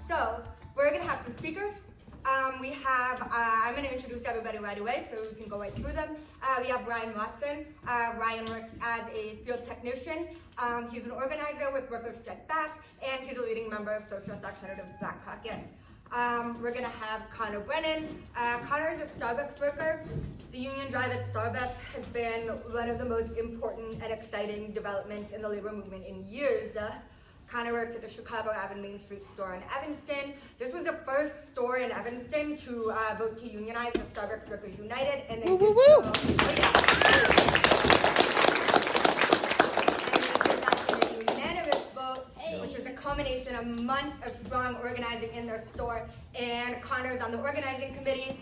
So we're gonna have some speakers. We have, I'm gonna introduce everybody right away so we can go right through them. We have Ryan Watson. Ryan works as a field technician. He's an organizer with Workers Strike Back, and he's a leading member of Socialist Alternative Black Caucus. We're gonna have Connor Brennan. Connor is a Starbucks worker. The union drive at Starbucks has been one of the most important and exciting developments in the labor movement in years. Connor works at the Chicago Ave Main Street store in Evanston. This was the first store in Evanston to vote to unionize the Starbucks Workers United, and they did a unanimous vote, which was a culmination of months of strong organizing in their store. And Connor's on the organizing committee.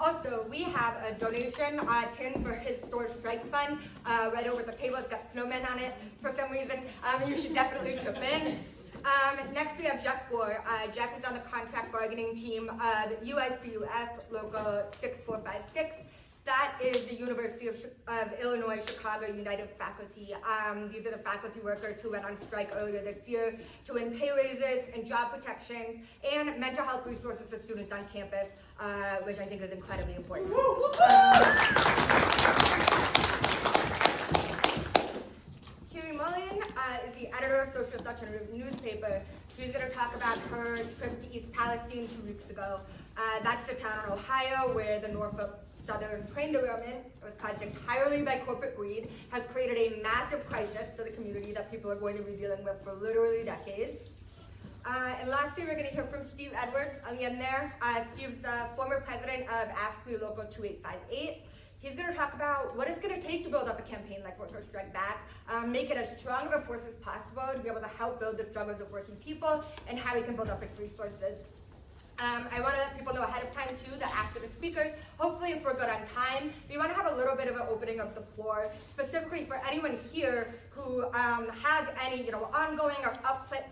Also, we have a donation tin for his store strike fund right over the table. It's got snowmen on it for some reason. You should definitely chip in. Next, we have Jeff Gore. Jeff is on the contract bargaining team of UICUF Local 6456. That is the University of Illinois Chicago United Faculty. These are the faculty workers who went on strike earlier this year to win pay raises and job protection and mental health resources for students on campus, which I think is incredibly important. Kiri Mullen is the editor of Socialist Alternative newspaper. She's going to talk about her trip to East Palestine 2 weeks ago. That's the town in Ohio where the Norfolk Southern train derailment was caused entirely by corporate greed, has created a massive crisis for the community that people are going to be dealing with for literally decades. And lastly, we're going to hear from Steve Edwards on the end there. Steve's former president of AFSCME Local 2858. He's going to talk about what it's going to take to build up a campaign like Workers Strike Back, make it as strong of a force as possible to be able to help build the struggles of working people, and how we can build up its resources. I want to let people know ahead of time, too, that after the speakers, hopefully if we're good on time, we want to have a little bit of an opening of the floor, specifically for anyone here who has any ongoing or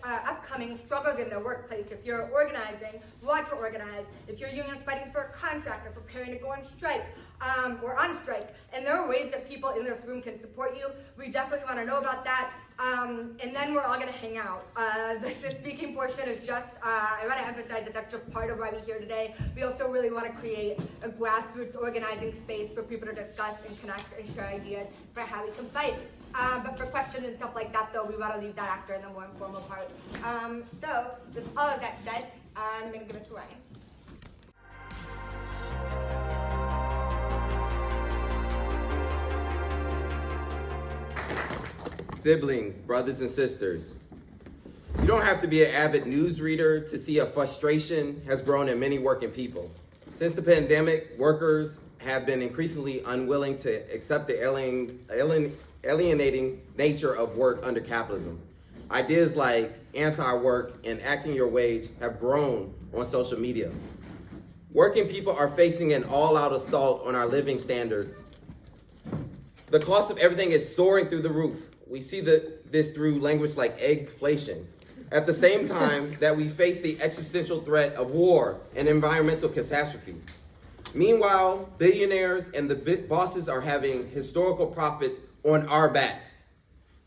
upcoming struggles in their workplace. If you're organizing, want to organize. If your union's fighting for a contract or preparing to go on strike, or on strike, and there are ways that people in this room can support you, we definitely want to know about that. And then we're all going to hang out. The speaking portion is just, I want to emphasize that that's just part of why we're here today. We also really want to create a grassroots organizing space for people to discuss and connect and share ideas for how we can fight. But for questions and stuff like that, though, we want to leave that after in the more informal part. So, with all of that said, I'm going to give it to Ryan. Siblings, brothers and sisters, you don't have to be an avid news reader to see a frustration has grown in many working people. Since the pandemic, workers have been increasingly unwilling to accept the alienating nature of work under capitalism. Ideas like anti-work and acting your wage have grown on social media. Working people are facing an all-out assault on our living standards. The cost of everything is soaring through the roof. We see this through language like eggflation. At the same time that we face the existential threat of war and environmental catastrophe. Meanwhile, billionaires and the big bosses are having historical profits on our backs.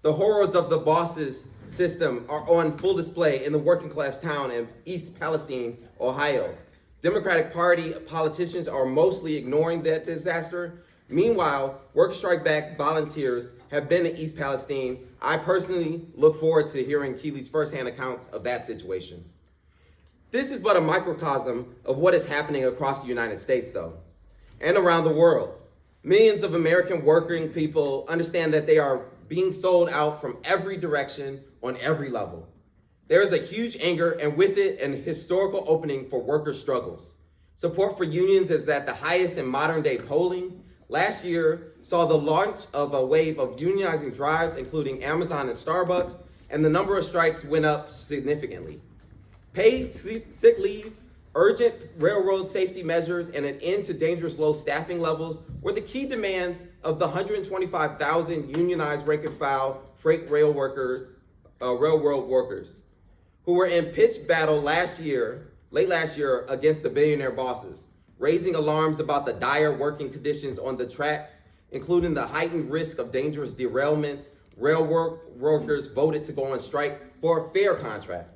The horrors of the bosses system are on full display in the working class town in East Palestine, Ohio. Democratic Party politicians are mostly ignoring that disaster. Meanwhile, Workers Strike Back volunteers have been in East Palestine. I personally look forward to hearing Keely's firsthand accounts of that situation. This is but a microcosm of what is happening across the United States, though, and around the world. Millions of American working people understand that they are being sold out from every direction on every level. There is a huge anger, and with it, an historical opening for worker struggles. Support for unions is at the highest in modern day polling. Last year saw the launch of a wave of unionizing drives, including Amazon and Starbucks, and the number of strikes went up significantly. Paid sick leave, urgent railroad safety measures, and an end to dangerous low staffing levels were the key demands of the 125,000 unionized rank and file freight railroad workers who were in pitched battle late last year against the billionaire bosses, raising alarms about the dire working conditions on the tracks, including the heightened risk of dangerous derailments. Railroad workers voted to go on strike for a fair contract.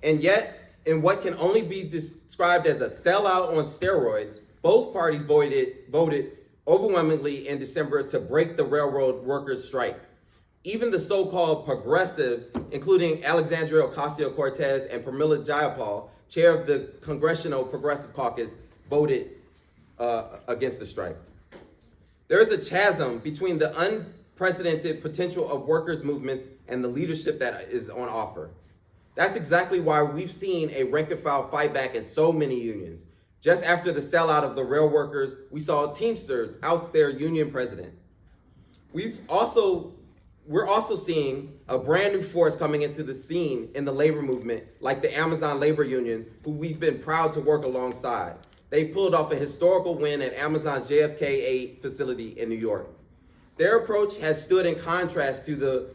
And yet, in what can only be described as a sellout on steroids, both parties voted overwhelmingly in December to break the railroad workers' strike. Even the so-called progressives, including Alexandria Ocasio-Cortez and Pramila Jayapal, chair of the Congressional Progressive Caucus, voted against the strike. There is a chasm between the unprecedented potential of workers' movements and the leadership that is on offer. That's exactly why we've seen a rank-and-file fight back in so many unions. Just after the sellout of the rail workers, we saw Teamsters oust their union president. We're also seeing a brand new force coming into the scene in the labor movement, like the Amazon Labor Union, who we've been proud to work alongside. They pulled off a historical win at Amazon's JFK facility in New York. Their approach has stood in contrast to the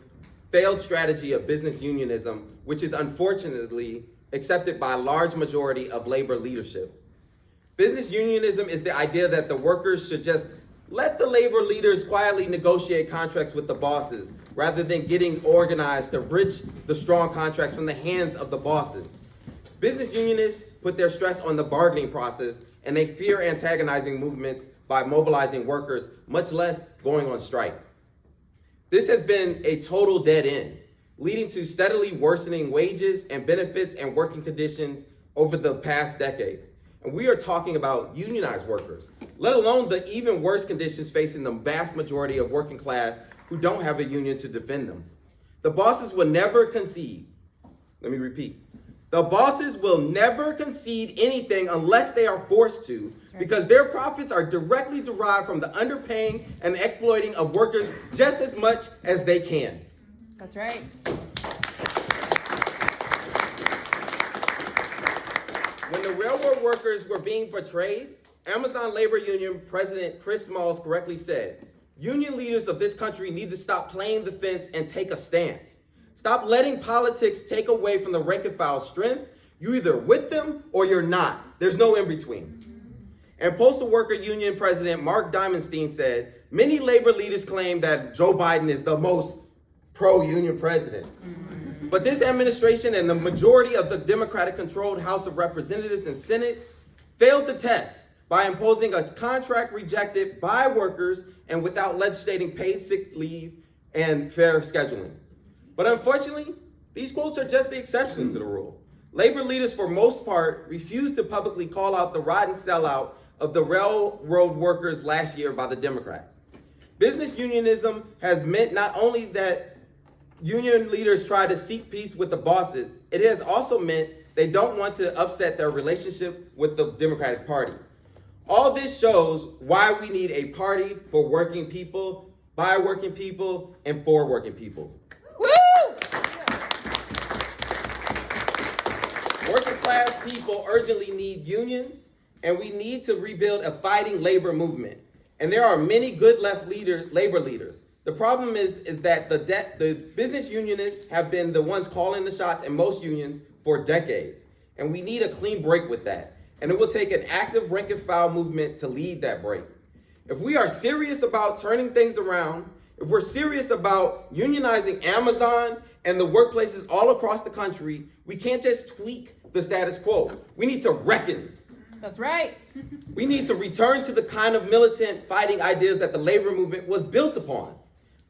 failed strategy of business unionism, which is unfortunately accepted by a large majority of labor leadership. Business unionism is the idea that the workers should just let the labor leaders quietly negotiate contracts with the bosses, rather than getting organized to wrench the strong contracts from the hands of the bosses. Business unionists put their stress on the bargaining process, and they fear antagonizing movements by mobilizing workers, much less going on strike. This has been a total dead end, leading to steadily worsening wages and benefits and working conditions over the past decades. And we are talking about unionized workers, let alone the even worse conditions facing the vast majority of working class who don't have a union to defend them. The bosses will never concede. Let me repeat. The bosses will never concede anything unless they are forced to, because their profits are directly derived from the underpaying and exploiting of workers just as much as they can. That's right. When the railroad workers were being betrayed, Amazon Labor Union President Chris Smalls correctly said, "Union leaders of this country need to stop playing the fence and take a stance. Stop letting politics take away from the rank and file strength. You're either with them or you're not. There's no in between." And Postal Worker Union President Mark Diamondstein said, "Many labor leaders claim that Joe Biden is the most pro-union president. But this administration and the majority of the Democratic-controlled House of Representatives and Senate failed the test by imposing a contract rejected by workers and without legislating paid sick leave and fair scheduling." But unfortunately, these quotes are just the exceptions to the rule. Labor leaders, for most part, refused to publicly call out the rotten sellout of the railroad workers last year by the Democrats. Business unionism has meant not only that union leaders try to seek peace with the bosses, it has also meant they don't want to upset their relationship with the Democratic Party. All this shows why we need a party for working people, by working people, and for working people. Woo! Working class people urgently need unions, and we need to rebuild a fighting labor movement. And there are many good labor leaders. The problem is that the business unionists have been the ones calling the shots in most unions for decades. And we need a clean break with that. And it will take an active rank and file movement to lead that break. If we are serious about turning things around, if we're serious about unionizing Amazon and the workplaces all across the country, we can't just tweak the status quo. We need to reckon. That's right. We need to return to the kind of militant fighting ideas that the labor movement was built upon.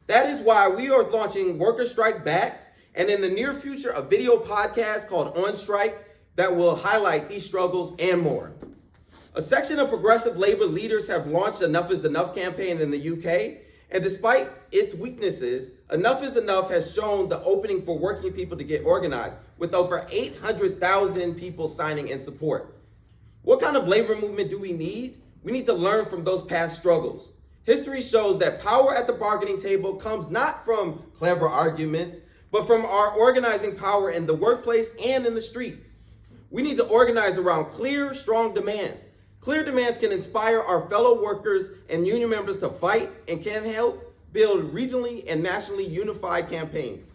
That is why we are launching Worker Strike Back, and in the near future, a video podcast called On Strike that will highlight these struggles and more. A section of progressive labor leaders have launched Enough is Enough campaign in the UK, and despite its weaknesses, Enough is Enough has shown the opening for working people to get organized, with over 800,000 people signing in support. What kind of labor movement do we need? We need to learn from those past struggles. History shows that power at the bargaining table comes not from clever arguments, but from our organizing power in the workplace and in the streets. We need to organize around clear, strong demands. Clear demands can inspire our fellow workers and union members to fight and can help build regionally and nationally unified campaigns.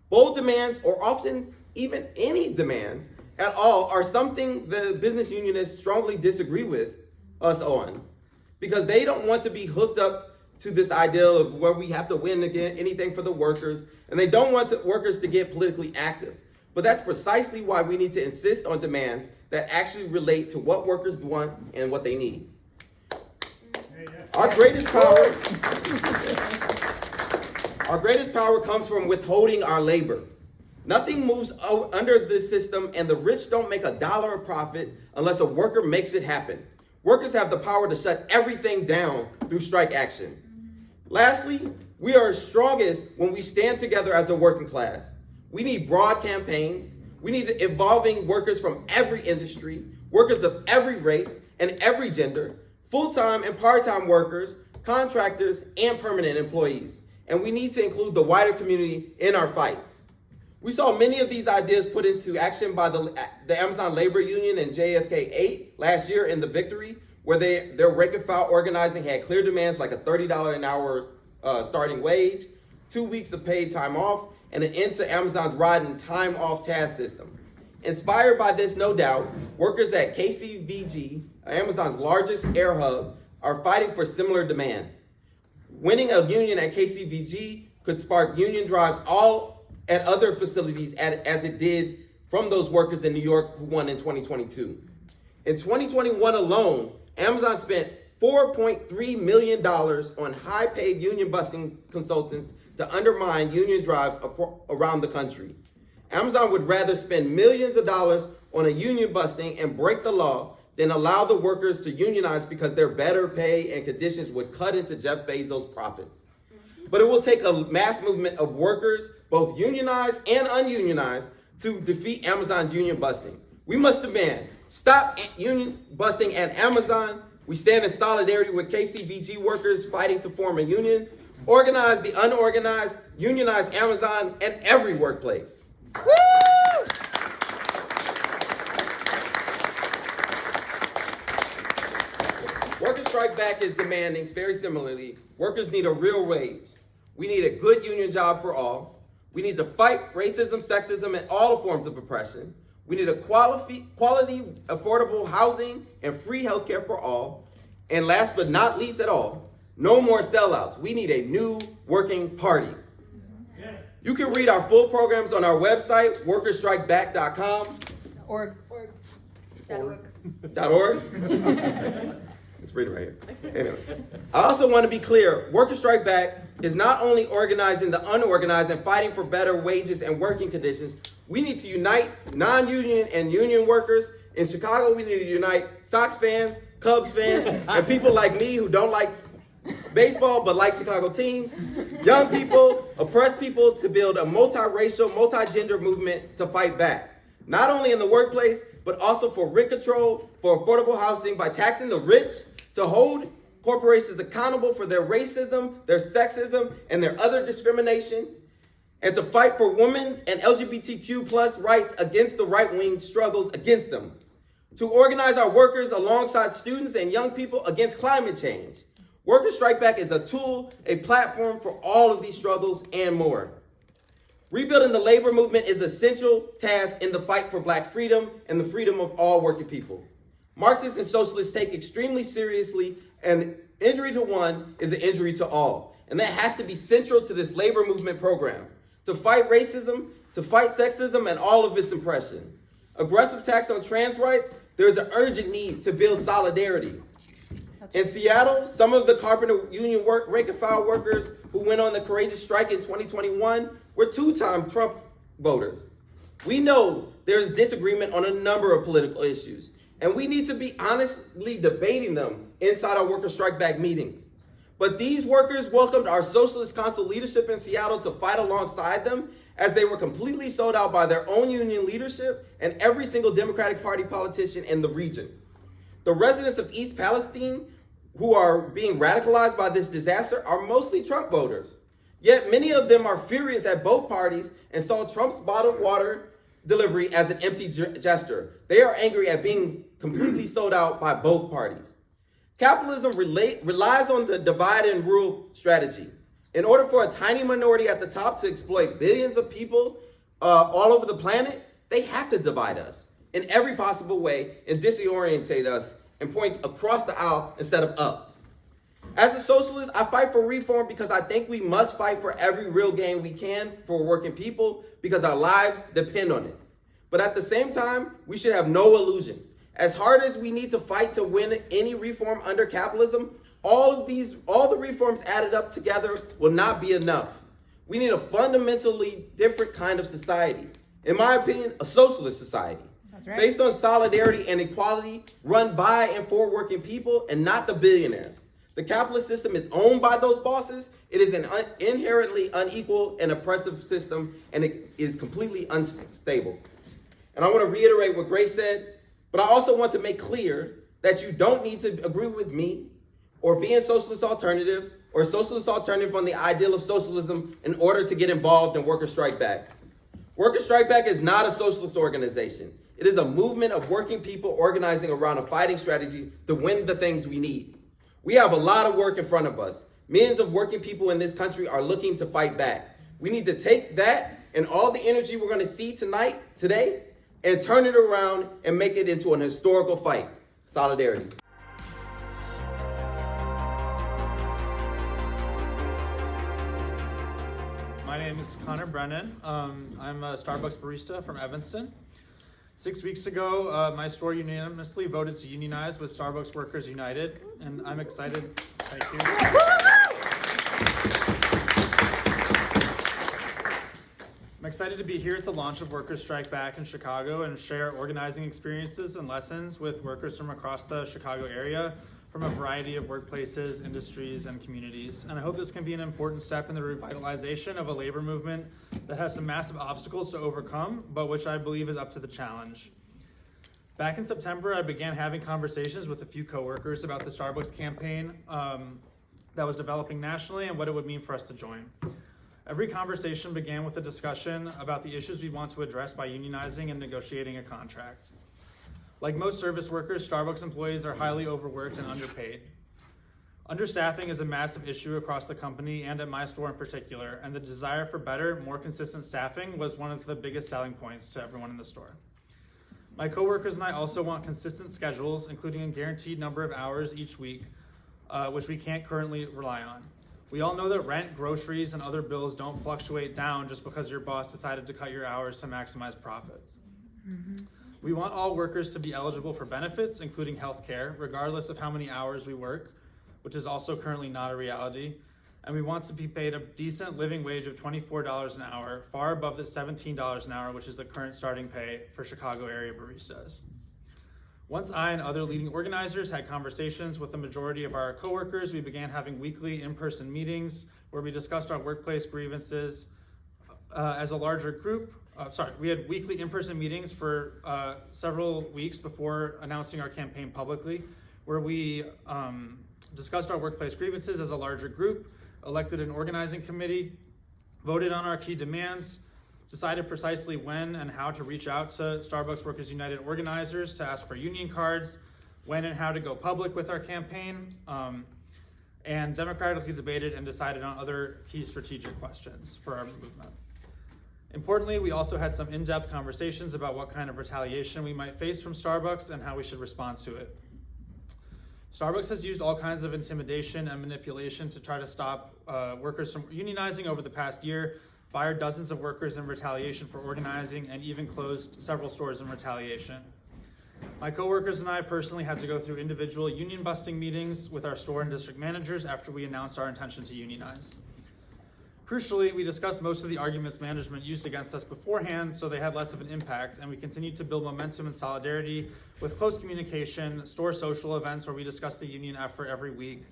Bold demands, or often even any demands at all, are something the business unionists strongly disagree with us on, because they don't want to be hooked up to this ideal of where we have to win again anything for the workers, and they don't want workers to get politically active. But that's precisely why we need to insist on demands that actually relate to what workers want and what they need. Our greatest power comes from withholding our labor. Nothing moves under this system, and the rich don't make $1 of profit unless a worker makes it happen. Workers have the power to shut everything down through strike action. Lastly, we are strongest when we stand together as a working class. We need broad campaigns. We need involving workers from every industry, workers of every race and every gender, full-time and part-time workers, contractors, and permanent employees. And we need to include the wider community in our fights. We saw many of these ideas put into action by the Amazon Labor Union and JFK 8 last year in the Victory, where their rank and file organizing had clear demands like a $30 an hour starting wage, 2 weeks of paid time off, and an end to Amazon's rotten time off task system. Inspired by this, no doubt, workers at KCVG, Amazon's largest air hub, are fighting for similar demands. Winning a union at KCVG could spark union drives all at other facilities as it did from those workers in New York who won in 2022. In 2021 alone, Amazon spent $4.3 million on high-paid union-busting consultants to undermine union drives around the country. Amazon would rather spend millions of dollars on a union busting and break the law than allow the workers to unionize because their better pay and conditions would cut into Jeff Bezos' profits. But it will take a mass movement of workers, both unionized and ununionized, to defeat Amazon's union busting. We must demand, stop union busting at Amazon. We stand in solidarity with KCVG workers fighting to form a union. Organize the unorganized, unionize Amazon and every workplace. Woo! Workers Strike Back is demanding, very similarly, workers need a real wage. We need a good union job for all. We need to fight racism, sexism, and all forms of oppression. We need a quality, affordable housing and free healthcare for all. And last but not least at all, no more sellouts. We need a new working party. You can read our full programs on our website, workerstrikeback.com. Org. It's written right here. Anyway, I also want to be clear, Workers Strike Back is not only organizing the unorganized and fighting for better wages and working conditions. We need to unite non-union and union workers. In Chicago, we need to unite Sox fans, Cubs fans, and people like me who don't like baseball but like Chicago teams. Young people, oppressed people, to build a multiracial, multi-gender movement to fight back. Not only in the workplace, but also for rent control, for affordable housing, by taxing the rich, to hold corporations accountable for their racism, their sexism, and their other discrimination, and to fight for women's and LGBTQ plus rights against the right-wing struggles against them. To organize our workers alongside students and young people against climate change. Workers Strike Back is a tool, a platform for all of these struggles and more. Rebuilding the labor movement is an essential task in the fight for Black freedom and the freedom of all working people. Marxists and socialists take extremely seriously, and injury to one is an injury to all. And that has to be central to this labor movement program. To fight racism, to fight sexism and all of its oppression. Aggressive attacks on trans rights, there's an urgent need to build solidarity. In Seattle, some of the carpenter union rank and file workers who went on the courageous strike in 2021 were two-time Trump voters. We know there's disagreement on a number of political issues, and we need to be honestly debating them inside our Worker Strike Back meetings. But these workers welcomed our Socialist Council leadership in Seattle to fight alongside them, as they were completely sold out by their own union leadership and every single Democratic Party politician in the region. The residents of East Palestine who are being radicalized by this disaster are mostly Trump voters. Yet many of them are furious at both parties and saw Trump's bottled water delivery as an empty gesture. They are angry at being completely sold out by both parties. Capitalism relies on the divide and rule strategy. In order for a tiny minority at the top to exploit billions of people all over the planet, they have to divide us in every possible way and disorientate us and point across the aisle instead of up. As a socialist, I fight for reform because I think we must fight for every real gain we can for working people because our lives depend on it. But at the same time, we should have no illusions. As hard as we need to fight to win any reform under capitalism, all the reforms added up together will not be enough. We need a fundamentally different kind of society. In my opinion, a socialist society. That's right. Based on solidarity and equality, run by and for working people and not the billionaires. The capitalist system is owned by those bosses. It is an inherently unequal and oppressive system, and it is completely unstable. And I want to reiterate what Grace said, but I also want to make clear that you don't need to agree with me or be in Socialist Alternative or Socialist Alternative on the ideal of socialism in order to get involved in Workers' Strike Back. Workers' Strike Back is not a socialist organization. It is a movement of working people organizing around a fighting strategy to win the things we need. We have a lot of work in front of us. Millions of working people in this country are looking to fight back. We need to take that and all the energy we're going to see today, and turn it around and make it into an historical fight. Solidarity. My name is Connor Brennan. I'm a Starbucks barista from Evanston. 6 weeks ago, my store unanimously voted to unionize with Starbucks Workers United, and I'm excited. Thank you. I'm excited to be here at the launch of Workers Strike Back in Chicago and share organizing experiences and lessons with workers from across the Chicago area, from a variety of workplaces, industries, and communities. And I hope this can be an important step in the revitalization of a labor movement that has some massive obstacles to overcome, but which I believe is up to the challenge. Back in September, I began having conversations with a few coworkers about the Starbucks campaign that was developing nationally and what it would mean for us to join. Every conversation began with a discussion about the issues we want to address by unionizing and negotiating a contract. Like most service workers, Starbucks employees are highly overworked and underpaid. Understaffing is a massive issue across the company and at my store in particular, and the desire for better, more consistent staffing was one of the biggest selling points to everyone in the store. My coworkers and I also want consistent schedules, including a guaranteed number of hours each week, which we can't currently rely on. We all know that rent, groceries, and other bills don't fluctuate down just because your boss decided to cut your hours to maximize profits. Mm-hmm. We want all workers to be eligible for benefits, including health care, regardless of how many hours we work, which is also currently not a reality. And we want to be paid a decent living wage of $24 an hour, far above the $17 an hour, which is the current starting pay for Chicago area baristas. Once I and other leading organizers had conversations with the majority of our coworkers, we began having weekly in-person meetings where we discussed our workplace grievances as a larger group. We had weekly in-person meetings for several weeks before announcing our campaign publicly, where we discussed our workplace grievances as a larger group, elected an organizing committee, voted on our key demands, decided precisely when and how to reach out to Starbucks Workers United organizers to ask for union cards, when and how to go public with our campaign, and democratically debated and decided on other key strategic questions for our movement. Importantly, we also had some in-depth conversations about what kind of retaliation we might face from Starbucks and how we should respond to it. Starbucks has used all kinds of intimidation and manipulation to try to stop workers from unionizing over the past year, fired dozens of workers in retaliation for organizing, and even closed several stores in retaliation. My coworkers and I personally had to go through individual union busting meetings with our store and district managers after we announced our intention to unionize. Crucially, we discussed most of the arguments management used against us beforehand, so they had less of an impact, and we continued to build momentum and solidarity with close communication, store social events where we discussed the union effort every week,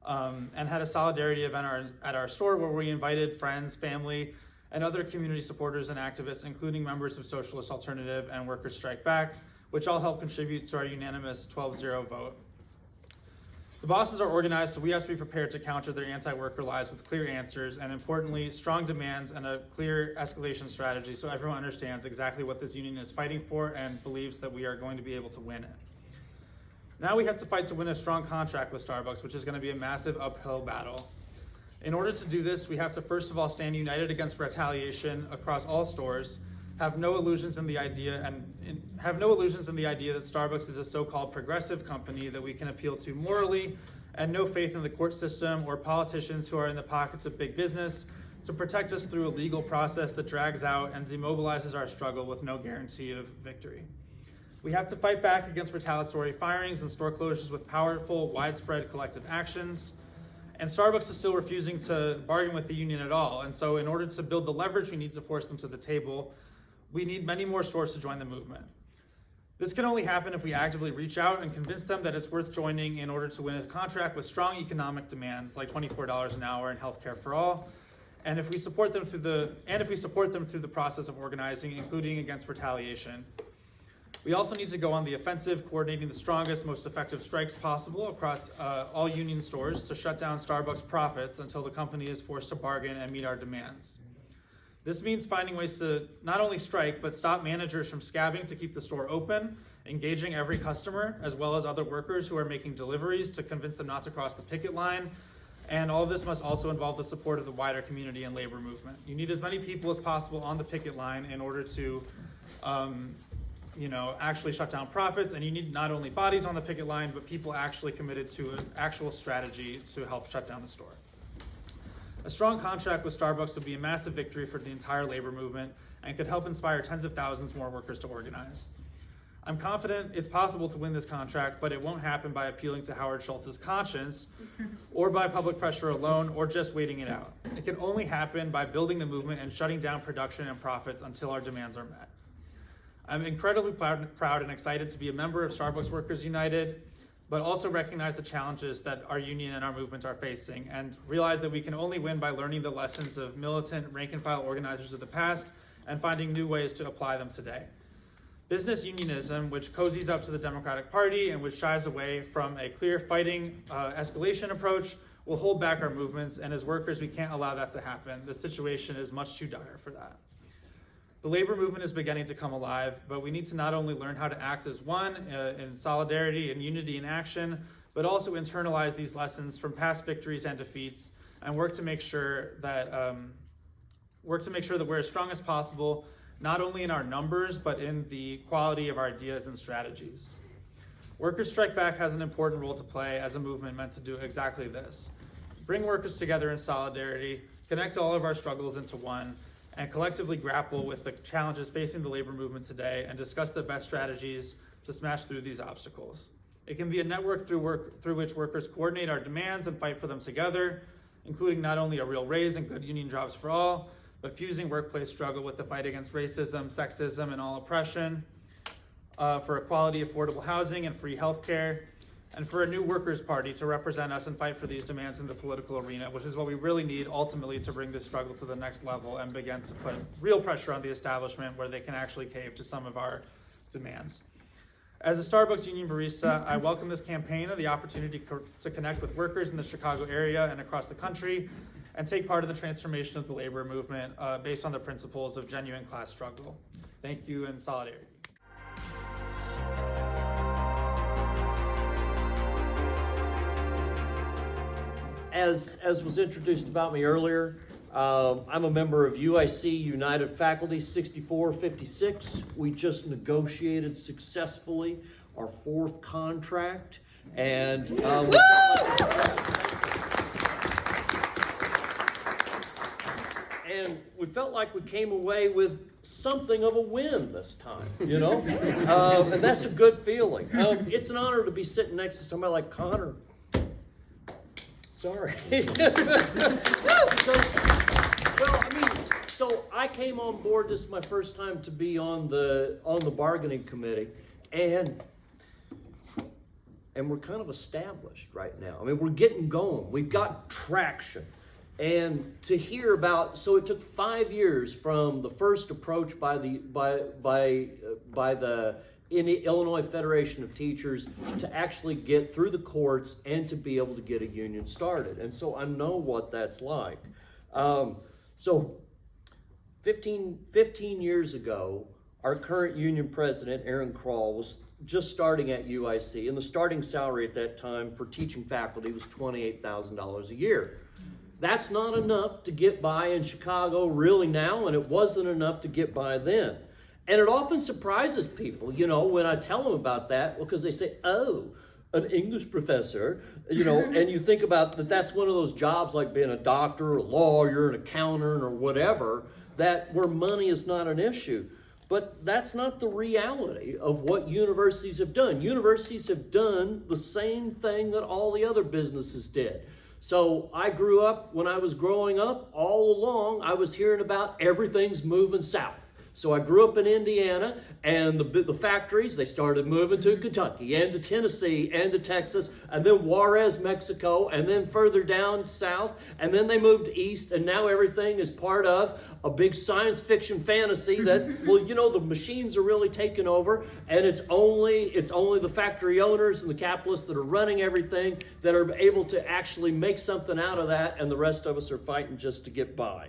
and had a solidarity event at our store where we invited friends, family, and other community supporters and activists, including members of Socialist Alternative and Workers Strike Back, which all helped contribute to our unanimous 12-0 vote. The bosses are organized, so we have to be prepared to counter their anti-worker lies with clear answers, and importantly, strong demands and a clear escalation strategy so everyone understands exactly what this union is fighting for and believes that we are going to be able to win it. Now we have to fight to win a strong contract with Starbucks, which is going to be a massive uphill battle. In order to do this, we have to first of all stand united against retaliation across all stores, have no illusions in the idea that Starbucks is a so-called progressive company that we can appeal to morally, and no faith in the court system or politicians who are in the pockets of big business to protect us through a legal process that drags out and demobilizes our struggle with no guarantee of victory. We have to fight back against retaliatory firings and store closures with powerful, widespread collective actions. And Starbucks is still refusing to bargain with the union at all. And so in order to build the leverage we need to force them to the table, we need many more stores to join the movement. This can only happen if we actively reach out and convince them that it's worth joining in order to win a contract with strong economic demands like $24 an hour and healthcare for all. And if we support them through the process of organizing, including against retaliation. We also need to go on the offensive, coordinating the strongest, most effective strikes possible across all union stores to shut down Starbucks profits until the company is forced to bargain and meet our demands. This means finding ways to not only strike, but stop managers from scabbing to keep the store open, engaging every customer, as well as other workers who are making deliveries to convince them not to cross the picket line. And all of this must also involve the support of the wider community and labor movement. You need as many people as possible on the picket line in order to actually shut down profits, and you need not only bodies on the picket line, but people actually committed to an actual strategy to help shut down the store. A strong contract with Starbucks would be a massive victory for the entire labor movement and could help inspire tens of thousands more workers to organize. I'm confident it's possible to win this contract, but it won't happen by appealing to Howard Schultz's conscience or by public pressure alone or just waiting it out. It can only happen by building the movement and shutting down production and profits until our demands are met. I'm incredibly proud and excited to be a member of Starbucks Workers United, but also recognize the challenges that our union and our movement are facing and realize that we can only win by learning the lessons of militant rank-and-file organizers of the past and finding new ways to apply them today. Business unionism, which cozies up to the Democratic Party and which shies away from a clear fighting escalation approach, will hold back our movements, and as workers, we can't allow that to happen. The situation is much too dire for that. The labor movement is beginning to come alive, but we need to not only learn how to act as one in solidarity and unity in action, but also internalize these lessons from past victories and defeats and work to make sure that we're as strong as possible, not only in our numbers, but in the quality of our ideas and strategies. Workers Strike Back has an important role to play as a movement meant to do exactly this. Bring workers together in solidarity, connect all of our struggles into one, and collectively grapple with the challenges facing the labor movement today and discuss the best strategies to smash through these obstacles. It can be a network through which workers coordinate our demands and fight for them together, including not only a real raise and good union jobs for all, but fusing workplace struggle with the fight against racism, sexism, and all oppression, for equality, affordable housing, and free healthcare, and for a new workers' party to represent us and fight for these demands in the political arena, which is what we really need ultimately to bring this struggle to the next level and begin to put real pressure on the establishment where they can actually cave to some of our demands. As a Starbucks union barista, I welcome this campaign and the opportunity to connect with workers in the Chicago area and across the country and take part in the transformation of the labor movement based on the principles of genuine class struggle. Thank you, and solidarity. As was introduced about me earlier, I'm a member of UIC United Faculty 6456. We just negotiated successfully our 4th contract, and we felt like we came away with something of a win this time, and that's a good feeling. It's an honor to be sitting next to somebody like Connor. Sorry. So I came on board. This is my first time to be on the bargaining committee, and we're kind of established right now. I mean, we're getting going. We've got traction. And to hear about, so it took 5 years from the first approach by the Illinois Federation of Teachers to actually get through the courts and to be able to get a union started. And so I know what that's like. So 15 years ago, our current union president, Aaron Krall, was just starting at UIC, and the starting salary at that time for teaching faculty was $28,000 a year. That's not enough to get by in Chicago really now, and it wasn't enough to get by then. And it often surprises people, when I tell them about that, because they say, oh, an English professor, and you think about that that's one of those jobs like being a doctor, a lawyer, an accountant, or whatever, that where money is not an issue. But that's not the reality of what universities have done. Universities have done the same thing that all the other businesses did. So I grew up, when I was growing up, all along, I was hearing about everything's moving south. So I grew up in Indiana, and the factories, they started moving to Kentucky and to Tennessee and to Texas, and then Juarez, Mexico, and then further down south, and then they moved east, and now everything is part of a big science fiction fantasy that, the machines are really taking over, and it's only the factory owners and the capitalists that are running everything that are able to actually make something out of that, and the rest of us are fighting just to get by.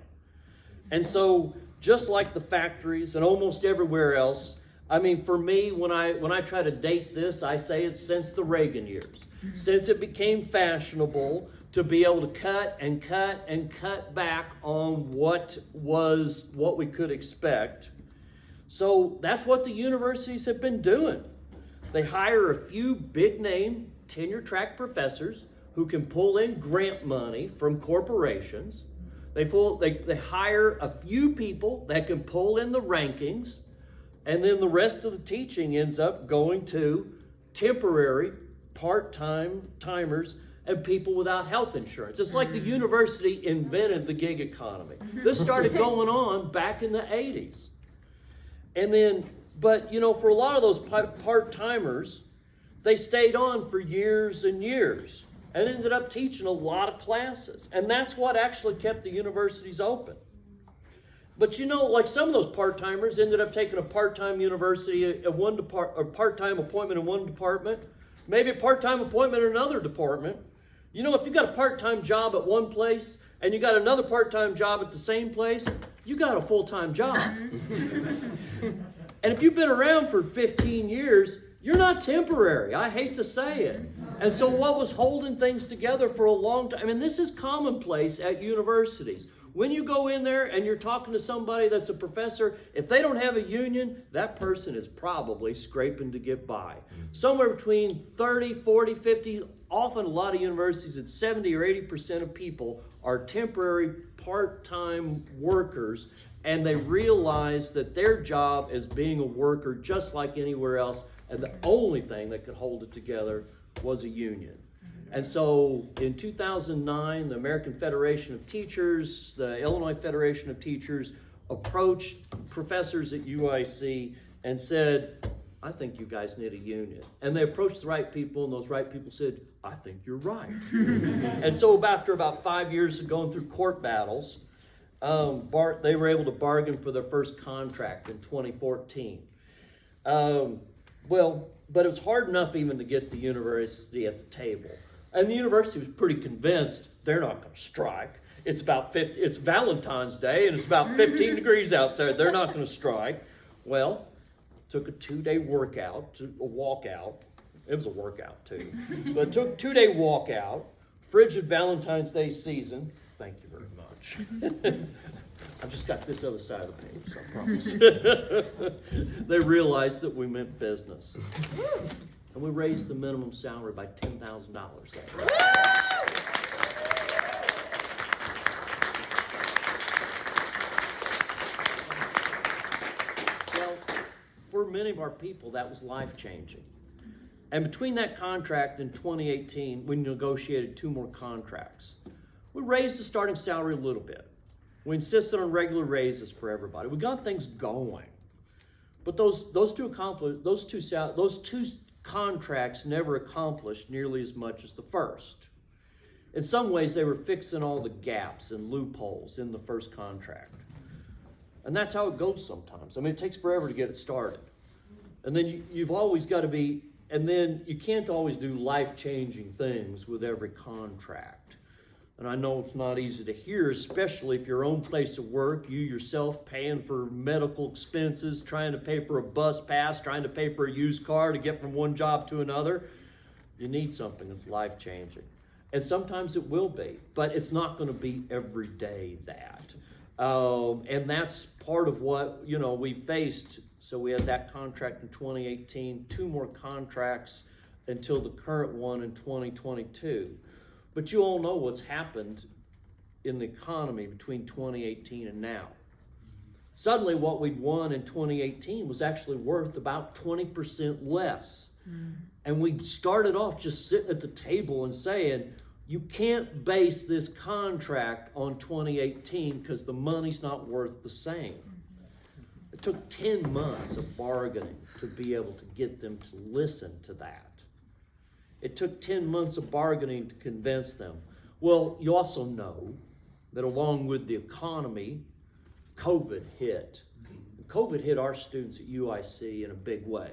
And so, just like the factories and almost everywhere else, for me, when I try to date this, I say it's since the Reagan years. Since it became fashionable to be able to cut and cut and cut back on what we could expect. So that's what the universities have been doing. They hire a few big-name tenure-track professors who can pull in grant money from corporations. They hire a few people that can pull in the rankings, and then the rest of the teaching ends up going to temporary, part-timers, and people without health insurance. It's like the university invented the gig economy. This started going on back in the 80s. But for a lot of those part-timers, they stayed on for years and years, and ended up teaching a lot of classes. And that's what actually kept the universities open. But like some of those part-timers ended up taking a part-time university at a part-time appointment in one department, maybe a part-time appointment in another department. If you got a part-time job at one place and you got another part-time job at the same place, you got a full-time job. And if you've been around for 15 years, you're not temporary. I hate to say it. And so what was holding things together for a long time, this is commonplace at universities. When you go in there and you're talking to somebody that's a professor, if they don't have a union, that person is probably scraping to get by. Somewhere between 30, 40, 50, often a lot of universities, it's 70 or 80% of people are temporary part-time workers, and they realize that their job is being a worker just like anywhere else, and the only thing that could hold it together was a union. And so in 2009, the American Federation of Teachers, the Illinois Federation of Teachers approached professors at UIC and said, I think you guys need a union. And they approached the right people, and those right people said, I think you're right. And so after about 5 years of going through court battles, they were able to bargain for their first contract in 2014. But it was hard enough even to get the university at the table. And the university was pretty convinced they're not going to strike. It's Valentine's Day, and it's about 15 degrees outside. They're not going to strike. Well, took a 2-day walkout. It was a workout, too. But it took a 2-day walkout, frigid Valentine's Day season. Thank you very much. I've just got this other side of the page, so I promise. They realized that we meant business. And we raised the minimum salary by $10,000. Well, for many of our people, that was life-changing. And between that contract and 2018, we negotiated 2 more contracts. We raised the starting salary a little bit. We insisted on regular raises for everybody. We got things going. But those two contracts never accomplished nearly as much as the first. In some ways, they were fixing all the gaps and loopholes in the first contract. And that's how it goes sometimes. It takes forever to get it started. And then you've always got to be, and then you can't always do life-changing things with every contract. And I know it's not easy to hear, especially if your own place of work, you yourself paying for medical expenses, trying to pay for a bus pass, trying to pay for a used car to get from one job to another. You need something that's life-changing. And sometimes it will be, but it's not going to be every day that. And that's part of what, we faced. So we had that contract in 2018, 2 more contracts until the current one in 2022. But you all know what's happened in the economy between 2018 and now. Suddenly what we'd won in 2018 was actually worth about 20% less. And we started off just sitting at the table and saying, you can't base this contract on 2018 because the money's not worth the same. It took 10 months of bargaining to be able to get them to listen to that. It took 10 months of bargaining to convince them. Well, you also know that along with the economy, COVID hit. COVID hit our students at UIC in a big way.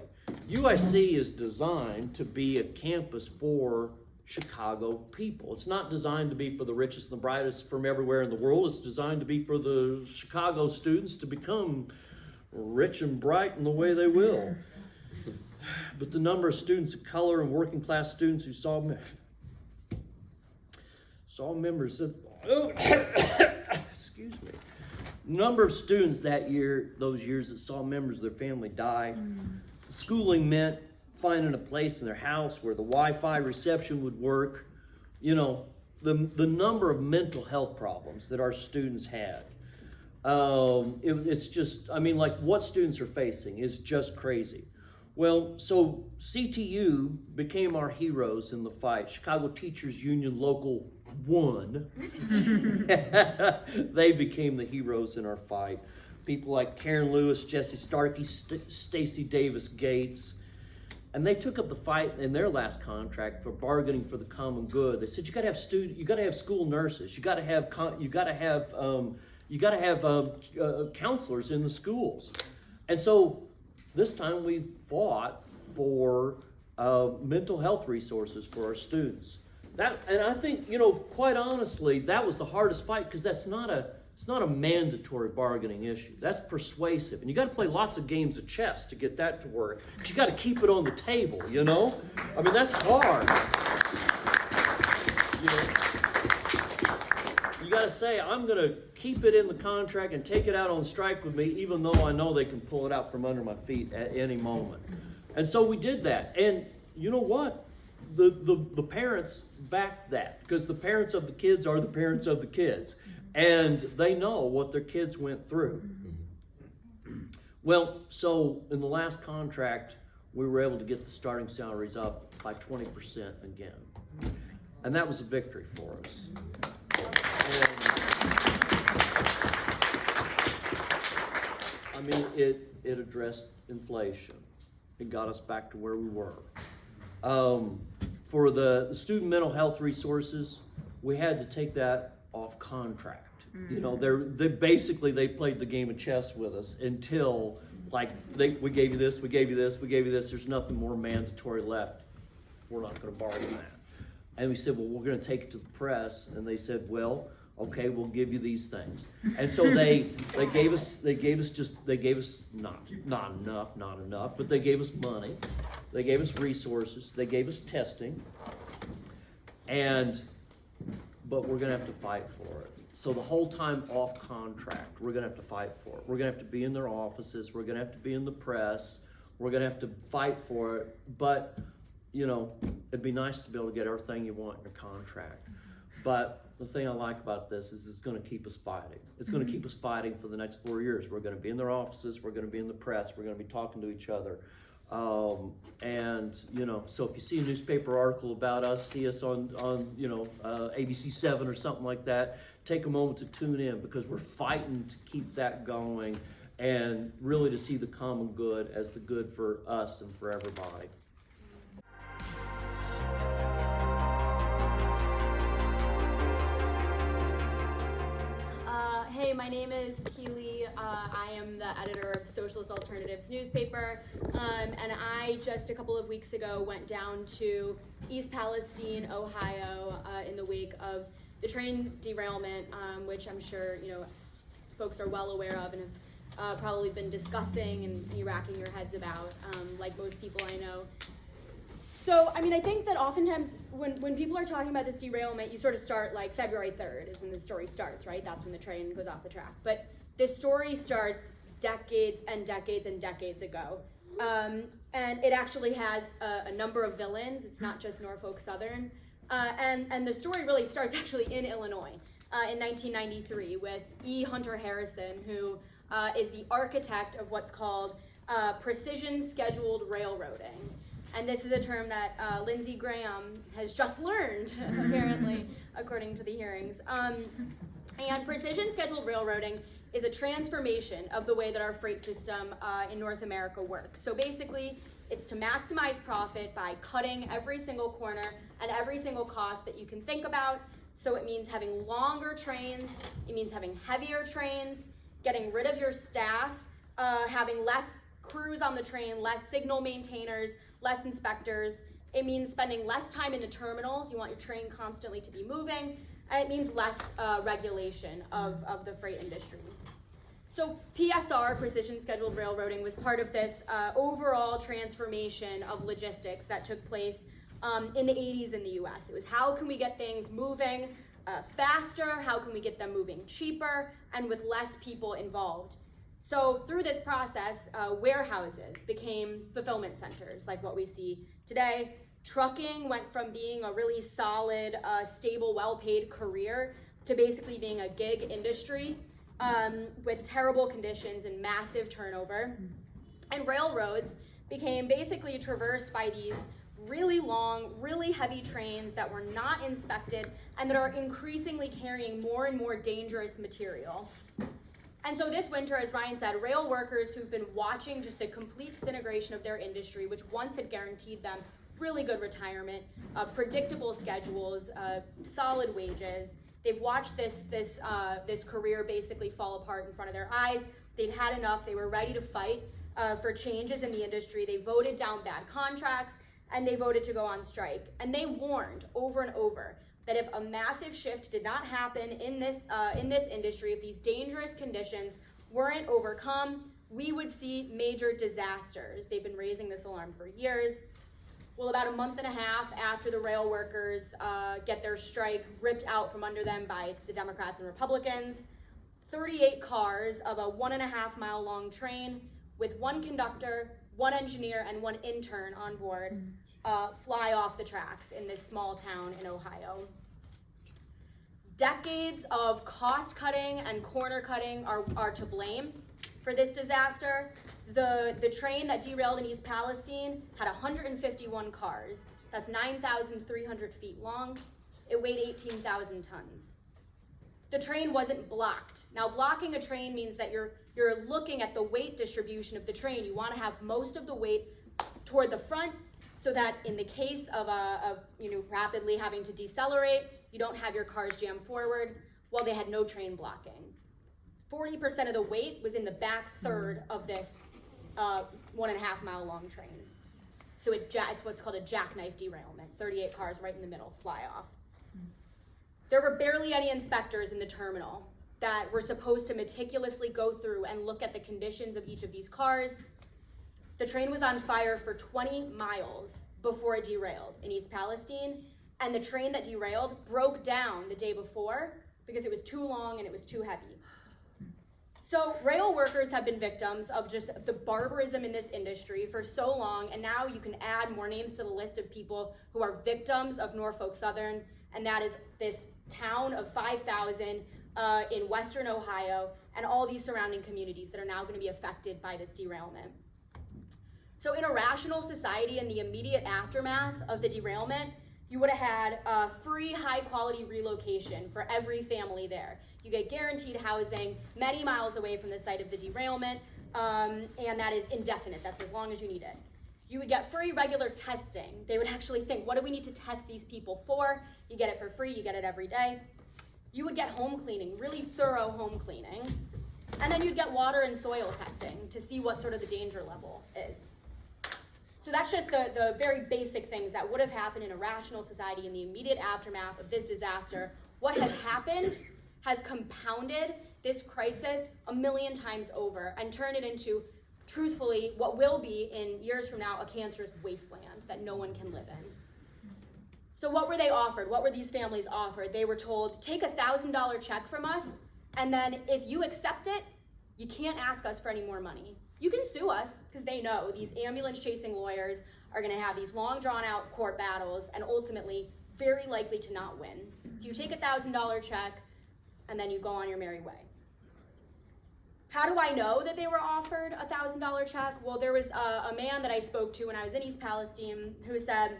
UIC is designed to be a campus for Chicago people. It's not designed to be for the richest and the brightest from everywhere in the world. It's designed to be for the Chicago students to become rich and bright in the way they will. But the number of students of color and working class students who saw members of excuse me, number of students that year, those years that saw members of their family die. Schooling meant finding a place in their house where the Wi-Fi reception would work. You know, the number of mental health problems that our students had. It's just, I mean, like what students are facing is just crazy. Well, so CTU became our heroes in the fight. Chicago Teachers Union Local 1. They became the heroes in our fight. People like Karen Lewis, Jesse Starkey, Stacy Davis Gates. And they took up the fight in their last contract for bargaining for the common good. They said you got to have school nurses. You got to have counselors in the schools. And so this time we fought for mental health resources for our students. And I think, you know, quite honestly, that was the hardest fight because it's not a mandatory bargaining issue. That's persuasive. And you got to play lots of games of chess to get that to work. But you got to keep it on the table, you know? I mean, that's hard. You know, you got to say, I'm going to keep it in the contract and take it out on strike with me, even though I know they can pull it out from under my feet at any moment. And so we did that. And you know what? The parents backed that because the parents of the kids are the parents of the kids. And they know what their kids went through. Well, so in the last contract, we were able to get the starting salaries up by 20% again. And that was a victory for us. And, I mean, it addressed inflation. It got us back to where we were. For the student mental health resources, we had to take that off contract. You know, they basically played the game of chess with us until we gave you this, we gave you this, we gave you this. There's nothing more mandatory left. We're not going to bargain that. And we said, well, we're going to take it to the press. And they said, well, okay, we'll give you these things. And so they gave us not enough, but they gave us money. They gave us resources. They gave us testing. But we're going to have to fight for it. So the whole time off contract, we're going to have to fight for it. We're going to have to be in their offices. We're going to have to be in the press. We're going to have to fight for it. But, you know, it'd be nice to be able to get everything you want in a contract. But the thing I like about this is it's going to keep us fighting. It's going to keep us fighting for the next 4 years. We're going to be in their offices. We're going to be in the press. We're going to be talking to each other. And, you know, so if you see a newspaper article about us, see us on ABC 7 or something like that, take a moment to tune in because we're fighting to keep that going and really to see the common good as the good for us and for everybody. Hey, my name is Keely. I am the editor of Socialist Alternative's newspaper, and I just a couple of weeks ago went down to East Palestine, Ohio, in the wake of the train derailment, which I'm sure folks are well aware of and have probably been discussing and racking your heads about, like most people I know. So, I mean, I think that oftentimes when people are talking about this derailment, you sort of start like February 3rd is when the story starts, right? That's when the train goes off the track. But this story starts decades and decades and decades ago. And And it actually has a number of villains. It's not just Norfolk Southern. And the story really starts actually in Illinois in 1993 with E. Hunter Harrison, who is the architect of what's called precision scheduled railroading. And this is a term that Lindsey Graham has just learned, apparently, according to the hearings. And precision scheduled railroading is a transformation of the way that our freight system in North America works. So basically, it's to maximize profit by cutting every single corner and every single cost that you can think about. So it means having longer trains, it means having heavier trains, getting rid of your staff, having less crews on the train, less signal maintainers, less inspectors. It means spending less time in the terminals. You want your train constantly to be moving. And it means less regulation of the freight industry. So PSR, Precision Scheduled Railroading, was part of this overall transformation of logistics that took place in the 80s in the US. It was how can we get things moving faster, how can we get them moving cheaper, and with less people involved. So through this process, warehouses became fulfillment centers, like what we see today. Trucking went from being a really solid, stable, well-paid career to basically being a gig industry with terrible conditions and massive turnover. And railroads became basically traversed by these really long, really heavy trains that were not inspected and that are increasingly carrying more and more dangerous material. And so this winter, as Ryan said, rail workers who've been watching just the complete disintegration of their industry, which once had guaranteed them really good retirement, predictable schedules, solid wages. They've watched this career basically fall apart in front of their eyes. They'd had enough. They were ready to fight for changes in the industry. They voted down bad contracts, and they voted to go on strike. And they warned over and over that if a massive shift did not happen in this industry, if these dangerous conditions weren't overcome, we would see major disasters. They've been raising this alarm for years. Well, about a month and a half after the rail workers get their strike ripped out from under them by the Democrats and Republicans, 38 cars of a 1.5 mile long train with one conductor, one engineer, and one intern on board fly off the tracks in this small town in Ohio. Decades of cost cutting and corner cutting are to blame for this disaster. The train that derailed in East Palestine had 151 cars. That's 9,300 feet long. It weighed 18,000 tons. The train wasn't blocked. Now, blocking a train means that you're looking at the weight distribution of the train. You want to have most of the weight toward the front so that in the case of rapidly having to decelerate, you don't have your cars jam forward. Well, they had no train blocking. 40% of the weight was in the back third of this 1.5 mile long train. So it's what's called a jackknife derailment. 38 cars right in the middle fly off. There were barely any inspectors in the terminal that were supposed to meticulously go through and look at the conditions of each of these cars. The train was on fire for 20 miles before it derailed in East Palestine, and the train that derailed broke down the day before because it was too long and it was too heavy. So rail workers have been victims of just the barbarism in this industry for so long, and now you can add more names to the list of people who are victims of Norfolk Southern, and that is this town of 5,000 in western Ohio and all these surrounding communities that are now going to be affected by this derailment. So in a rational society, in the immediate aftermath of the derailment, you would have had free high-quality relocation for every family there. You get guaranteed housing many miles away from the site of the derailment, and that is indefinite. That's as long as you need it. You would get free regular testing. They would actually think, what do we need to test these people for? You get it for free. You get it every day. You would get home cleaning, really thorough home cleaning. And then you'd get water and soil testing to see what sort of the danger level is. So that's just the very basic things that would have happened in a rational society in the immediate aftermath of this disaster. What has happened has compounded this crisis 1,000,000 times over and turned it into, truthfully, what will be in years from now a cancerous wasteland that no one can live in. So what were they offered? What were these families offered? They were told, take $1,000 check from us, and then if you accept it, You can't ask us for any more money. You can sue us, because they know these ambulance chasing lawyers are gonna have these long drawn out court battles and ultimately very likely to not win. So you take a $1,000 check and then you go on your merry way. How do I know that they were offered a $1,000 check? Well, there was a man that I spoke to when I was in East Palestine who said,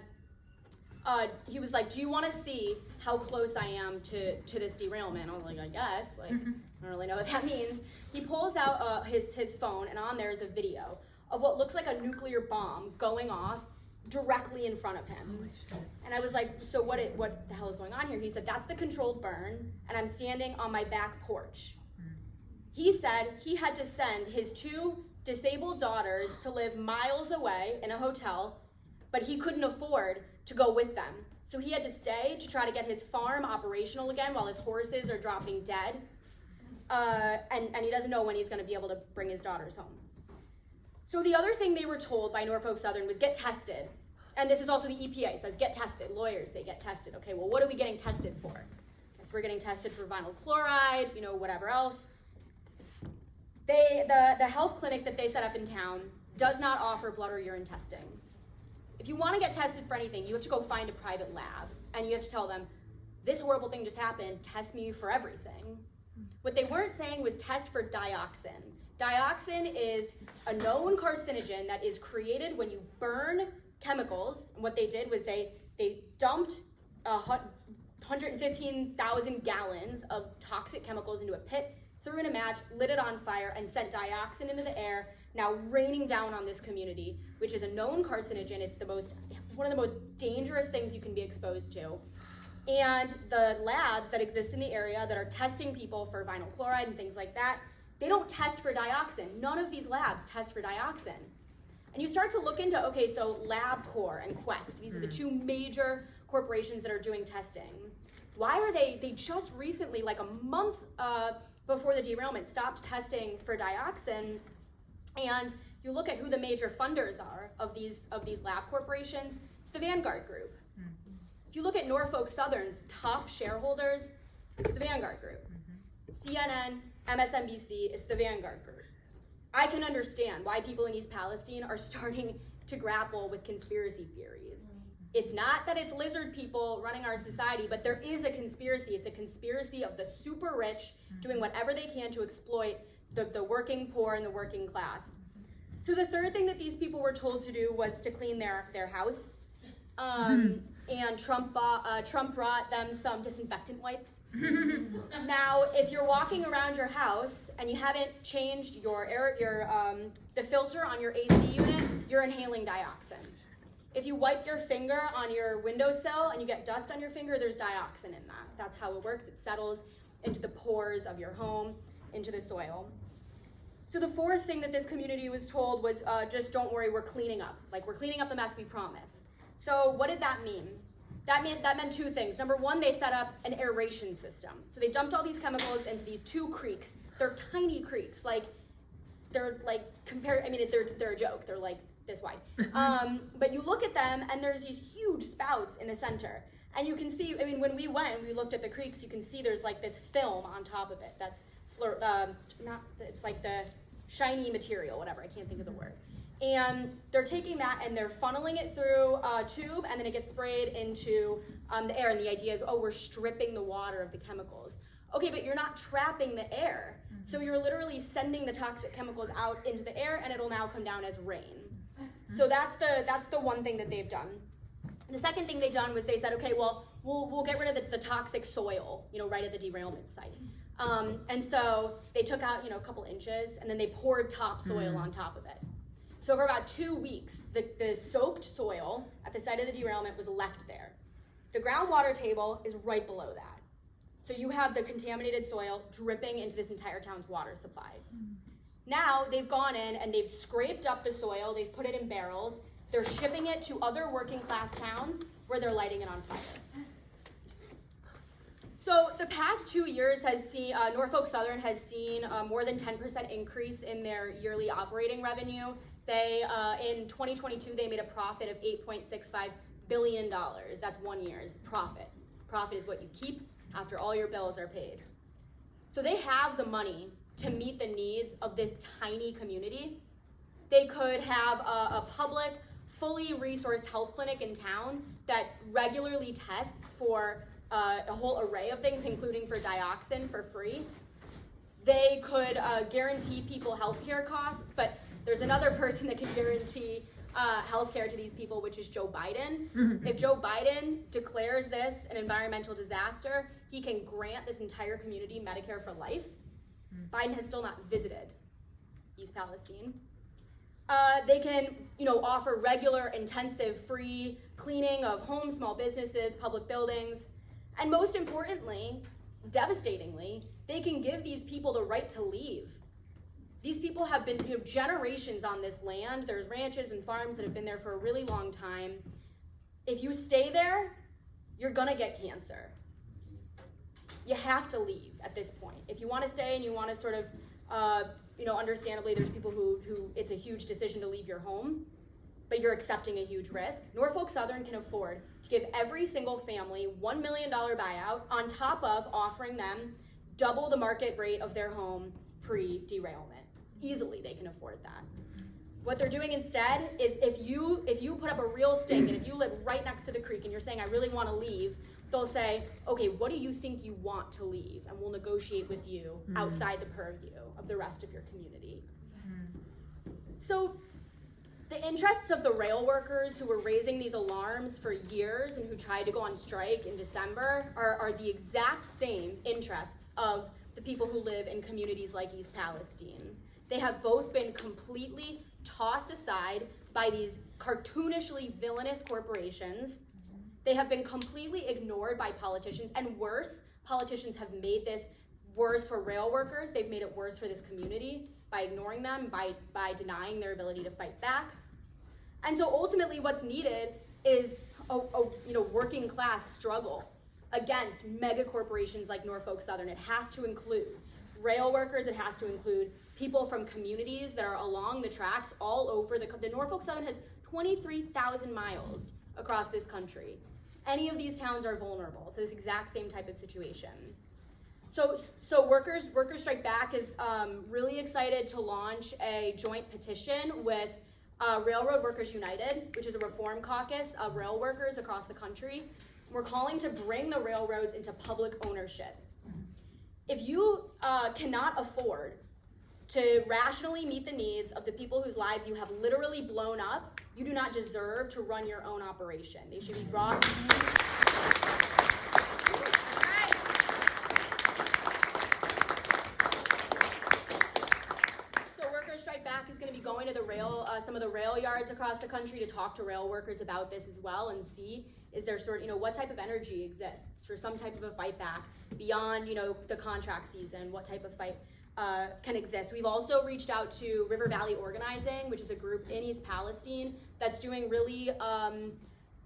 he was like, do you want to see how close I am to this derailment? I was like, I guess. Like, I don't really know what that means. He pulls out his phone, and on there is a video of what looks like a nuclear bomb going off directly in front of him. And I was like, so what the hell is going on here? He said, that's the controlled burn, and I'm standing on my back porch. He said he had to send his 2 disabled daughters to live miles away in a hotel, but he couldn't afford to go with them. So he had to stay to try to get his farm operational again while his horses are dropping dead. And he doesn't know when he's gonna be able to bring his daughters home. So the other thing they were told by Norfolk Southern was get tested. And this is also the EPA says get tested. Lawyers say get tested. Okay, well, what are we getting tested for? Guess we're getting tested for vinyl chloride, whatever else. The health clinic that they set up in town does not offer blood or urine testing. If you want to get tested for anything, you have to go find a private lab, and you have to tell them, this horrible thing just happened, test me for everything. What they weren't saying was test for dioxin. Dioxin is a known carcinogen that is created when you burn chemicals. And what they did was they dumped 115,000 gallons of toxic chemicals into a pit, threw in a match, lit it on fire, and sent dioxin into the air, now raining down on this community, which is a known carcinogen. It's one of the most dangerous things you can be exposed to. And the labs that exist in the area that are testing people for vinyl chloride and things like that, they don't test for dioxin. None of these labs test for dioxin. And you start to look into, okay, so LabCorp and Quest, these are the 2 major corporations that are doing testing. Why are they just recently, like a month before the derailment, stopped testing for dioxin? And you look at who the major funders are of these lab corporations, it's the Vanguard Group. If you look at Norfolk Southern's top shareholders, it's the Vanguard Group. CNN, MSNBC, it's the Vanguard Group. I can understand why people in East Palestine are starting to grapple with conspiracy theories. It's not that it's lizard people running our society, but there is a conspiracy. It's a conspiracy of the super rich doing whatever they can to exploit the working poor and the working class. So the third thing that these people were told to do was to clean their house. And Trump brought them some disinfectant wipes. Now, if you're walking around your house and you haven't changed the filter on your AC unit, you're inhaling dioxin. If you wipe your finger on your windowsill and you get dust on your finger, there's dioxin in that. That's how it works. It settles into the pores of your home, into the soil. So the fourth thing that this community was told was just don't worry, we're cleaning up. Like, we're cleaning up the mess we promised. So what did that mean? That meant 2 things. Number 1, they set up an aeration system. So they dumped all these chemicals into these 2 creeks. They're tiny creeks. They're a joke. They're like this wide. But you look at them and there's these huge spouts in the center. And you can see, when we went and we looked at the creeks, you can see there's like this film on top of it that's it's like the shiny material, whatever, I can't think of the word. And they're taking that and they're funneling it through a tube, and then it gets sprayed into the air. And the idea is, we're stripping the water of the chemicals. Okay, but you're not trapping the air. So you're literally sending the toxic chemicals out into the air, and it'll now come down as rain. So that's the one thing that they've done. The second thing they've done was they said, okay, well, we'll get rid of the toxic soil, right at the derailment site. And so they took out, a couple inches, and then they poured topsoil on top of it. So for about 2 weeks, the soaked soil at the site of the derailment was left there. The groundwater table is right below that. So you have the contaminated soil dripping into this entire town's water supply. Now they've gone in and they've scraped up the soil, they've put it in barrels, they're shipping it to other working class towns where they're lighting it on fire. So the past 2 years has seen, Norfolk Southern has seen more than 10% increase in their yearly operating revenue. They, in 2022, they made a profit of $8.65 billion. That's 1 year's profit. Profit is what you keep after all your bills are paid. So they have the money to meet the needs of this tiny community. They could have a public, fully resourced health clinic in town that regularly tests for a whole array of things, including for dioxin for free. They could guarantee people healthcare costs, but there's another person that can guarantee healthcare to these people, which is Joe Biden. If Joe Biden declares this an environmental disaster, he can grant this entire community Medicare for life. Biden has still not visited East Palestine. They can, offer regular, intensive, free cleaning of homes, small businesses, public buildings, and most importantly, devastatingly, they can give these people the right to leave. These people have been generations on this land. There's ranches and farms that have been there for a really long time. If you stay there, you're gonna get cancer. You have to leave at this point. If you want to stay and you want to sort of, understandably, there's people who it's a huge decision to leave your home, but you're accepting a huge risk. Norfolk Southern can afford to give every single family $1 million buyout on top of offering them double the market rate of their home pre-derailment. Easily, they can afford that. What they're doing instead is if you put up a real stake and if you live right next to the creek and you're saying, I really want to leave, they'll say, okay, what do you think you want to leave? And we'll negotiate with you outside the purview of the rest of your community. So the interests of the rail workers who were raising these alarms for years and who tried to go on strike in December are the exact same interests of the people who live in communities like East Palestine. They have both been completely tossed aside by these cartoonishly villainous corporations. They have been completely ignored by politicians, and worse, politicians have made this worse for rail workers. They've made it worse for this community by ignoring them, by denying their ability to fight back. And so ultimately what's needed is a working class struggle against mega corporations like Norfolk Southern. It has to include rail workers, it has to include people from communities that are along the tracks all over the Norfolk Southern has 23,000 miles across this country. Any of these towns are vulnerable to this exact same type of situation. So Workers Strike Back is really excited to launch a joint petition with Railroad Workers United, which is a reform caucus of rail workers across the country. We're calling to bring the railroads into public ownership. If you cannot afford to rationally meet the needs of the people whose lives you have literally blown up, you do not deserve to run your own operation. They should be brought. So Workers Strike Back is going to be going to the some of the rail yards across the country to talk to rail workers about this as well and see is there what type of energy exists for some type of a fight back beyond the contract season, what type of fight can exist. We've also reached out to River Valley Organizing, which is a group in East Palestine that's doing really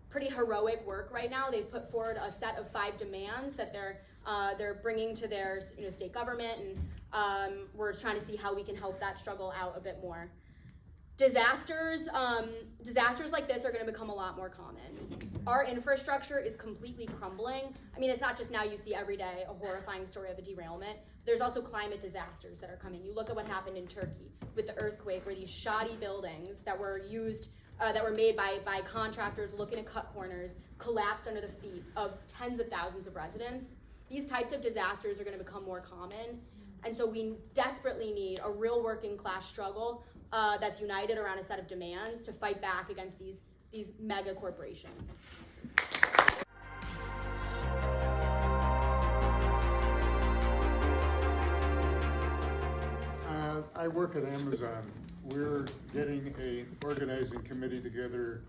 pretty heroic work right now. They've put forward a set of 5 demands that they're bringing to their state government, and we're trying to see how we can help that struggle out a bit more. Disasters like this are going to become a lot more common. Our infrastructure is completely crumbling. I mean, it's not just now you see every day a horrifying story of a derailment. There's also climate disasters that are coming. You look at what happened in Turkey with the earthquake, where these shoddy buildings that were made by contractors looking to cut corners collapsed under the feet of tens of thousands of residents. These types of disasters are going to become more common. And so we desperately need a real working class struggle that's united around a set of demands to fight back against these mega corporations. I work at Amazon. We're getting an organizing committee together.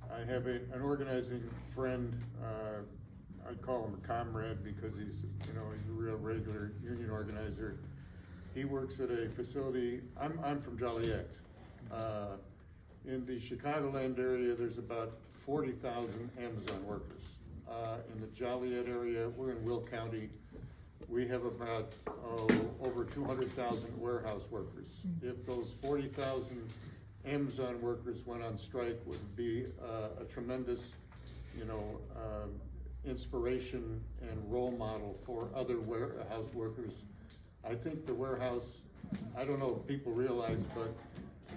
I have an organizing friend. I call him a comrade because he's a real regular union organizer. He works at a facility. I'm from Joliet. In the Chicagoland area, there's about 40,000 Amazon workers. In the Joliet area, we're in Will County. We have about over 200,000 warehouse workers. If those 40,000 Amazon workers went on strike, would be a tremendous, inspiration and role model for other warehouse workers. I think the warehouse I don't know if people realize, but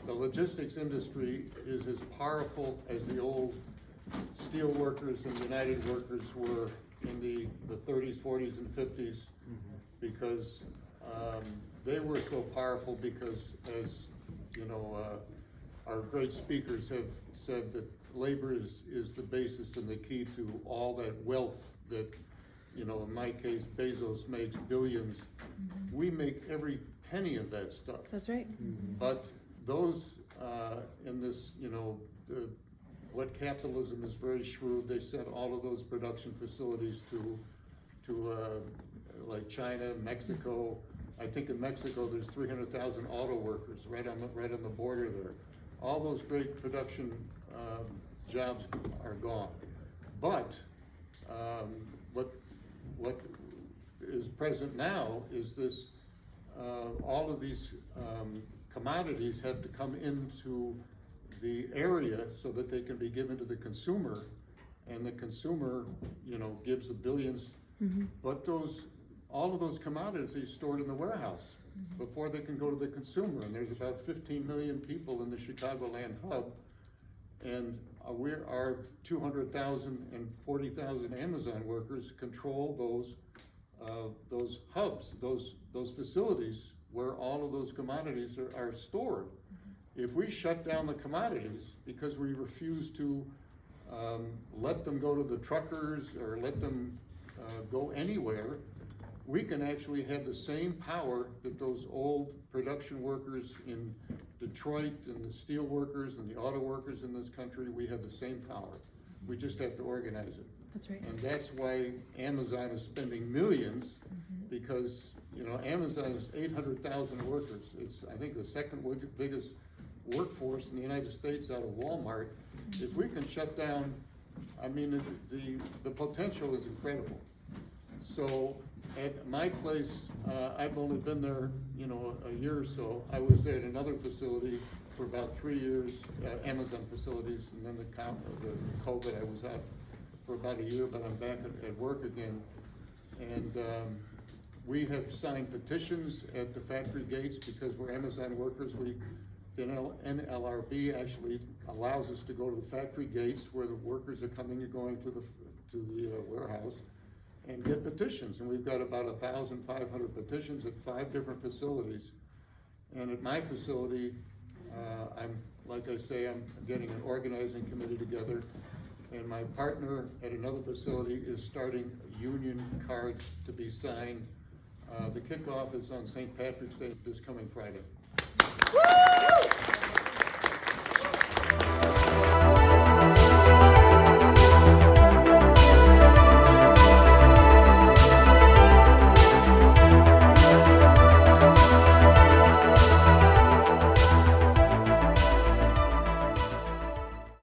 the logistics industry is as powerful as the old steel workers and United workers were in the 30s, 40s, and 50s, because they were so powerful because, as you know, our great speakers have said, that labor is the basis and the key to all that wealth that, you know, in my case, Bezos makes billions. We make every penny of that stuff. That's right. But those in this, you know, what capitalism is very shrewd. They sent all of those production facilities to like China, Mexico. I think in Mexico there's 300,000 auto workers right on the border there. All those great production jobs are gone. But what is present now is this. All of these commodities have to come into the area so that they can be given to the consumer, and the consumer, you know, gives the billions. But all of those commodities are stored in the warehouse before they can go to the consumer. And there's about 15 million people in the Chicagoland hub, and our 200,000 and 40,000 Amazon workers control those hubs, those facilities where all of those commodities are stored. If we shut down the commodities because we refuse to let them go to the truckers or let them go anywhere, we can actually have the same power that those old production workers in Detroit and the steel workers and the auto workers in this country, we have the same power. We just have to organize it. That's right. And that's why Amazon is spending millions, because, you know, Amazon is 800,000 workers. It's, I think, the second biggest workforce in the United States out of Walmart. If we can shut down, I mean, the potential is incredible. So at my place, I've only been there, you know, a year or so. I was at another facility for about 3 years, Amazon facilities, and then the COVID, I was out for about a year, but I'm back at work again. And we have signed petitions at the factory gates because we're Amazon workers. The NLRB actually allows us to go to the factory gates where the workers are coming and going to the warehouse and get petitions. And we've got about 1,500 petitions at 5 different facilities. And at my facility, like I say, I'm getting an organizing committee together. And my partner at another facility is starting union cards to be signed. The kickoff is on St. Patrick's Day this coming Friday. Woo!